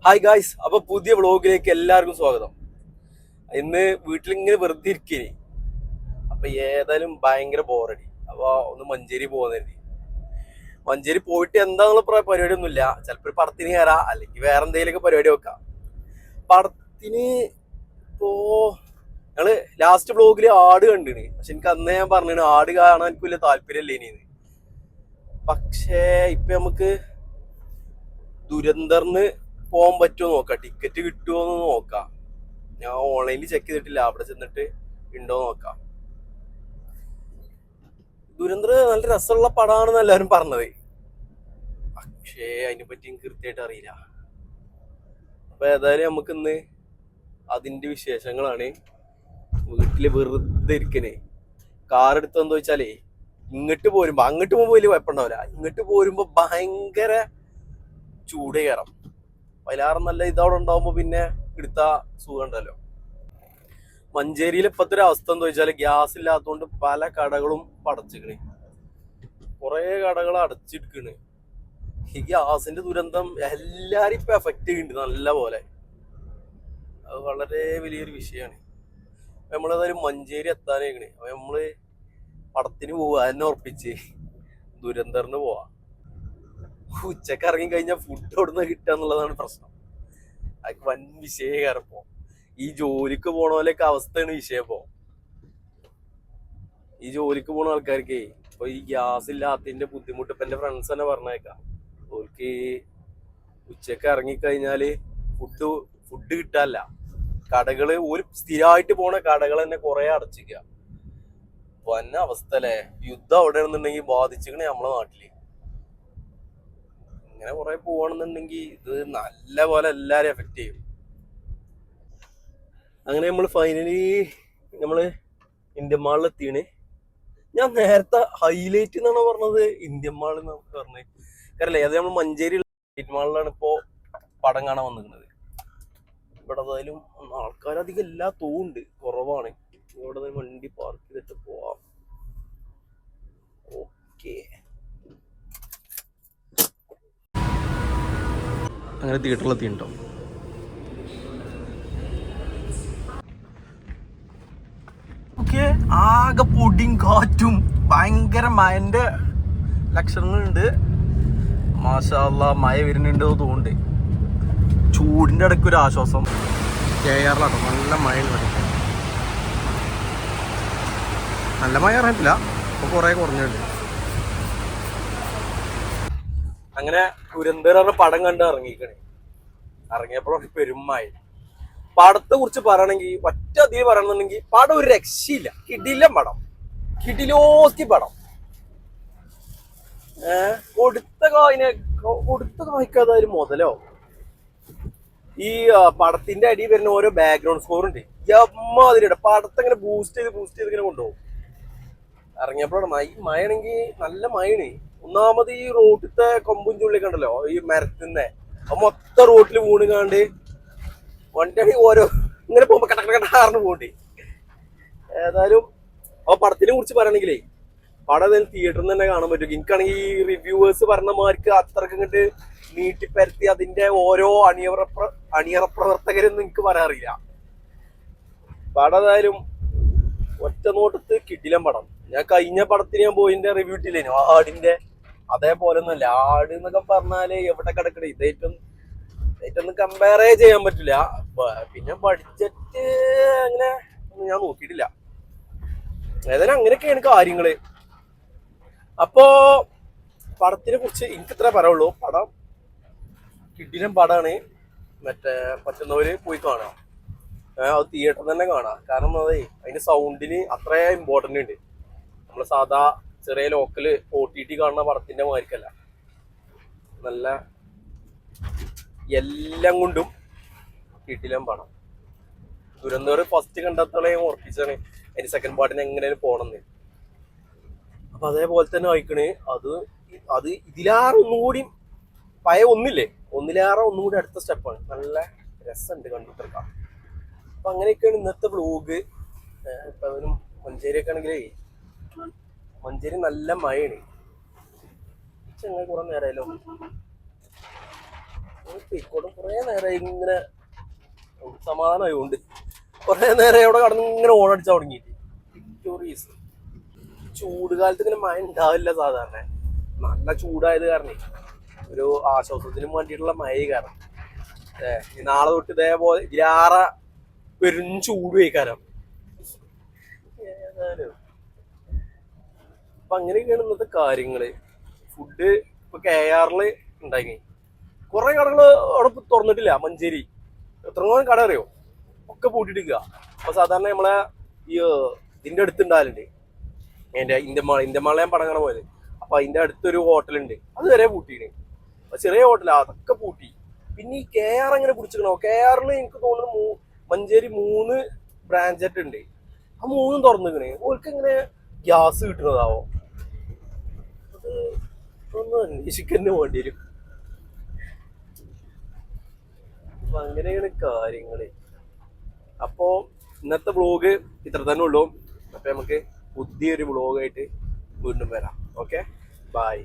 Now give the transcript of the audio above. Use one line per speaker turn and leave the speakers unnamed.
Hi guys, അപ്പൊ പുതിയ വ്ളോഗിലേക്ക് എല്ലാവർക്കും സ്വാഗതം. ഇന്ന് വീട്ടിലിങ്ങനെ വെറുതെ ഇരിക്കേ. അപ്പൊ ഏതായാലും ഭയങ്കര ബോറടി. അപ്പൊ ഒന്ന് മഞ്ചേരി പോകുന്നതായിരുന്നു. മഞ്ചേരി പോയിട്ട് എന്താന്നുള്ള പരിപാടി ഒന്നുമില്ല. ചിലപ്പോ ഒരു പടത്തിന് കയറാ, അല്ലെങ്കിൽ വേറെ എന്തെങ്കിലുമൊക്കെ പരിപാടി വെക്കാം. പടത്തിന് ഇപ്പോ ഞങ്ങള് ലാസ്റ്റ് വ്ളോഗില് ആട് കണ്ടിന്. പക്ഷെ എനിക്ക് അന്നേ ഞാൻ പറഞ്ഞു ആട് കാണാൻ എനിക്ക് വലിയ താല്പര്യമില്ല ഇനിന്ന്. പക്ഷേ ഇപ്പൊ നമുക്ക് ദുരന്തറിന് പോകാൻ പറ്റുമോ നോക്കാം, ടിക്കറ്റ് കിട്ടുമോ എന്ന് നോക്കാം. ഞാൻ ഓൺലൈനിൽ ചെക്ക് ചെയ്തിട്ടില്ല, അവിടെ ചെന്നിട്ട് ഉണ്ടോ നോക്കാം. ദുരന്തർ നല്ല രസമുള്ള പടമാണെന്ന് എല്ലാവരും പറഞ്ഞത്, പക്ഷേ അതിനെ പറ്റി എനിക്ക് കൃത്യമായിട്ട് അറിയില്ല. അപ്പൊ ഏതായാലും നമുക്കിന്ന് അതിന്റെ വിശേഷങ്ങളാണ്. വീട്ടില് വെറുതെ ഇരിക്കണേ. കാർ എടുത്തെന്ന് വെച്ചാലേ ഇങ്ങോട്ട് പോരുമ്പോ, അങ്ങോട്ട് പോകുമ്പോ വലിയ കുഴപ്പമുണ്ടാവില്ല, ഇങ്ങോട്ട് പോരുമ്പോ ഭയങ്കര ചൂട് കയറാം. അതിലാറും നല്ല ഇതവിടെ ഉണ്ടാവുമ്പോ പിന്നെ എടുത്ത സുഖം ഉണ്ടല്ലോ. മഞ്ചേരിയിൽ ഇപ്പത്തെ ഒരു അവസ്ഥ എന്താ വെച്ചാല് ഗ്യാസ് ഇല്ലാത്തതുകൊണ്ട് പല കടകളും അടച്ചിക്കണ്. കുറെ കടകൾ അടച്ചിരിക്കണ്. ഈ ഗ്യാസിന്റെ ദുരന്തം എല്ലാരും ഇപ്പൊ എഫക്ട് ചെയ്യുന്നുണ്ട് നല്ല പോലെ. അത് വളരെ വലിയൊരു വിഷയമാണ്. നമ്മളേതായാലും മഞ്ചേരി എത്താനായിക്കണേ. അപ്പൊ നമ്മള് പടത്തിന് പോവാ, എന്നെ ഉറപ്പിച്ച് ദുരന്തറിന് പോവാ. ഉച്ചക്ക് ഇറങ്ങി കഴിഞ്ഞാൽ ഫുഡ് എവിടുന്ന് കിട്ടുക എന്നുള്ളതാണ് പ്രശ്നം. അത് വൻ വിഷയക്കാരപ്പോ. ഈ ജോലിക്ക് പോണ പോലെയൊക്കെ അവസ്ഥയാണ് വിഷയം. ഇപ്പോ ഈ ജോലിക്ക് പോണ ആൾക്കാർക്ക് ഇപ്പൊ ഈ ഗ്യാസ് ഇല്ലാത്തതിന്റെ ബുദ്ധിമുട്ട് ഇപ്പൊ എന്റെ ഫ്രണ്ട്സ് തന്നെ പറഞ്ഞേക്കാം. ഓർക്ക് ഉച്ചക്ക് ഇറങ്ങിക്കഴിഞ്ഞാല് ഫുഡ് കിട്ടാല്ല. കടകള് ഒരു സ്ഥിരമായിട്ട് പോണ കടകൾ തന്നെ കുറെ അടച്ചിക്കുക. വന്ന അവസ്ഥ അല്ലേ. യുദ്ധം അവിടെ ആണെന്നുണ്ടെങ്കിൽ ബാധിച്ചിക്കണേ നമ്മളെ നാട്ടില്. ഇങ്ങനെ കുറെ പോവാണെന്നുണ്ടെങ്കിൽ ഇത് നല്ല പോലെ എല്ലാരും എഫക്ട് ചെയ്യും. അങ്ങനെ നമ്മൾ ഫൈനലി ഇന്ത്യൻ മാളിൽ എത്തിയാണ്. ഞാൻ നേരത്തെ ഹൈലൈറ്റ് എന്നാണ് പറഞ്ഞത്, ഇന്ത്യൻ മാൾ എന്നാണ് പറഞ്ഞത്. കാരണം അത് നമ്മൾ മഞ്ചേരി ഇന്ത്യൻ മാളിലാണ് ഇപ്പോ പടം കാണാൻ വന്നിരിക്കുന്നത്. ഇവിടെ ഏതായാലും ആൾക്കാരധികം എല്ലാ തോണ്ട് കുറവാണ്. ഇവിടെ വണ്ടി പാർക്ക് ചെയ്തിട്ട് പോവാം. ഓക്കെ, അങ്ങനെ തിയേറ്ററിലെത്തിണ്ടോ. ഓക്കെ, ആകെ പൊടിയും കാറ്റും ഭയങ്കര മഴന്റെ ലക്ഷണങ്ങളുണ്ട്. മാഷാ അല്ലാഹ്, മഴ വരുന്നുണ്ട് തോന്നുന്നുണ്ട്. ചൂടിന്റെ ഇടയ്ക്ക് ഒരു ആശ്വാസം. കേരളാട്ടോ നല്ല മഴ. നല്ല മഴ അറിയത്തില്ല, അപ്പൊ കുറെ കുറഞ്ഞുണ്ട്. അങ്ങനെ ദുരന്തര പടം കണ്ട് ഇറങ്ങിയപ്പോഴാണ് പെരുമായി. പടത്തെ കുറിച്ച് പറയണമെങ്കിൽ ഒറ്റ അധികം പറയണമെന്നുണ്ടെങ്കിൽ പടം ഒരു രക്ഷയില്ല. കിടിലം പടം, കിടിലോസ്റ്റി പടം. കൊടുത്ത കായ്ക്കാതെ ഒരു മുതലോ. ഈ പടത്തിന്റെ അടി വരുന്ന ഓരോ ബാക്ക്ഗ്രൗണ്ട് സ്കോർ ഉണ്ട്. അതിലൂടെ പടത്തെ ഇങ്ങനെ ബൂസ്റ്റ് ചെയ്ത് ഇങ്ങനെ കൊണ്ടുപോകും. ഇറങ്ങിയപ്പോഴാണ് മഴയാണെങ്കിൽ നല്ല മഴയാണ്. ഒന്നാമത് ഈ റോട്ടിലത്തെ കൊമ്പും ചുള്ളിയൊക്കെ ഉണ്ടല്ലോ, ഈ മരത്തിന്റെ മൊത്തം റോട്ടിൽ വീണുകാണ്ട് വണ്ടി ഓരോ ഇങ്ങനെ പോകുമ്പോ കടകടകാറിന് പോകണ്ടേ. ഏതായാലും ആ പടത്തിനെ കുറിച്ച് പറയണെങ്കിലേ പടം തിയേറ്ററിൽ നിന്ന് തന്നെ കാണാൻ പറ്റും. എനിക്കാണെങ്കിൽ ഈ റിവ്യൂവേഴ്സ് പറഞ്ഞമാർക്ക് അത്രക്ക് ഇങ്ങോട്ട് നീട്ടിപ്പരത്തി അതിന്റെ ഓരോ അണിയറ പ്രവർത്തകരൊന്നും എനിക്ക് പറയാറില്ല. പടം ഏതായാലും ഒറ്റ നോട്ടത്ത് കിടിലം പടം. ഞാൻ കഴിഞ്ഞ പടത്തിന് ഞാൻ പോയിന്റെ റിവ്യൂ ഇട്ടില്ലേനു ആടിന്റെ, അതേപോലെ ഒന്നുമല്ല. ആട് എന്നൊക്കെ പറഞ്ഞാല് എവിടെ കിടക്കണേ, ഇതായിട്ടൊന്നും കമ്പയറേ ചെയ്യാൻ പറ്റില്ല. പിന്നെ ബഡ്ജറ്റ് അങ്ങനെ ഞാൻ നോക്കിയിട്ടില്ല. ഏതായാലും അങ്ങനെയൊക്കെയാണ് കാര്യങ്ങള്. അപ്പോ പടത്തിനെ കുറിച്ച് എനിക്ക് ഇത്ര പറയുള്ളൂ. പടം കിടിലം പടമാണ്. പറ്റുന്നവര് പോയി കാണാം. അത് തിയേറ്ററിൽ തന്നെ കാണാം. കാരണം അതിന്റെ സൗണ്ടിന് അത്ര ഇമ്പോർട്ടന്റ് ഉണ്ട്. നമ്മള് സാധാ ചെറിയ ലോക്കല് OTT കാണുന്ന പടത്തിന്റെ മാതിരിക്കല്ല. നല്ല എല്ലാം കൊണ്ടും കിടിലം പടം. ദുരന്തപുരം ഫസ്റ്റ് കണ്ടെത്തോളം ഉറപ്പിച്ചാണ് അതിന്റെ സെക്കൻഡ് പാർട്ടിന് എങ്ങനെയാണ് പോണെന്ന്. അപ്പൊ അതേപോലെ തന്നെ വായിക്കണേ. അത് ഇതിലാറ് ഒന്നുകൂടി പഴയ ഒന്നിലേറെ ഒന്നുകൂടി അടുത്ത സ്റ്റെപ്പാണ്. നല്ല രസമുണ്ട് കണ്ടുതീർക്കാം. അപ്പൊ അങ്ങനെയൊക്കെയാണ് ഇന്നത്തെ വ്ളോഗ്. ഇപ്പൊ മഞ്ചേരിയൊക്കെ ആണെങ്കിലേ മഞ്ചേരി നല്ല മഴയാണ്. ചെങ്ങനെ കുറെ നേരമായാലോ. പോയിക്കോട്ടെ. കുറെ നേരം ഇങ്ങനെ സമാധാനമായോണ്ട് കുറെ നേരം ഇവിടെ കടന്ന് ഇങ്ങനെ ഓണടിച്ചാൽ തുടങ്ങിയിട്ട്. വിക്ടോറിയസ് ചൂട് കാലത്ത് ഇങ്ങനെ മഴ ഉണ്ടാവില്ല സാധാരണ. നല്ല ചൂടായത് കാരണം ഒരു ആശ്വാസത്തിനും വേണ്ടിയിട്ടുള്ള മഴ കാരണം നാളെ തൊട്ട് ഇതേപോലെ ഇതിലാറ പെരും ചൂട് വയ്ക്കാരം. ഏതായാലും അപ്പൊ അങ്ങനെയൊക്കെയാണ് ഇന്നത്തെ കാര്യങ്ങള്. ഫുഡ് ഇപ്പൊ KRL ഉണ്ടായി. കുറെ കടകള് അവിടെ തുറന്നിട്ടില്ല. മഞ്ചേരി എത്രത്തോളം കട അറിയോ? ഒക്കെ പൂട്ടിട്ടിരിക്കുക. അപ്പൊ സാധാരണ നമ്മളെ ഈ ഇതിന്റെ അടുത്ത് ഉണ്ടാവലുണ്ട്. എന്റെ ഇന്ത്യമാള ഞാൻ പടങ്ങണ പോയത്. അപ്പൊ അതിന്റെ അടുത്തൊരു ഹോട്ടലുണ്ട്, അത് വരെ പൂട്ടിയിന്. ചെറിയ ഹോട്ടലാ, അതൊക്കെ പൂട്ടി. പിന്നെ ഈ KR എങ്ങനെ പിടിച്ചിക്കണോ? KRൽ എനിക്ക് തോന്നുന്നു മഞ്ചേരി 3 ബ്രാഞ്ചായിട്ട് ഉണ്ട്. ആ 3ഉം തുറന്നിക്കണേ. ഓർക്ക് എങ്ങനെ ഗ്യാസ് കിട്ടുന്നതാവോ? അത് ഒന്ന് അന്വേഷിക്കന്നെ വേണ്ടി വരും. അപ്പൊ അങ്ങനെയാണ് കാര്യങ്ങള്. അപ്പോ ഇന്നത്തെ വ്ളോഗ് ഇത്ര തന്നെ ഉള്ളൂ. അപ്പൊ നമുക്ക് പുതിയൊരു വ്ളോഗായിട്ട് വീണ്ടും വരാം. Okay, by.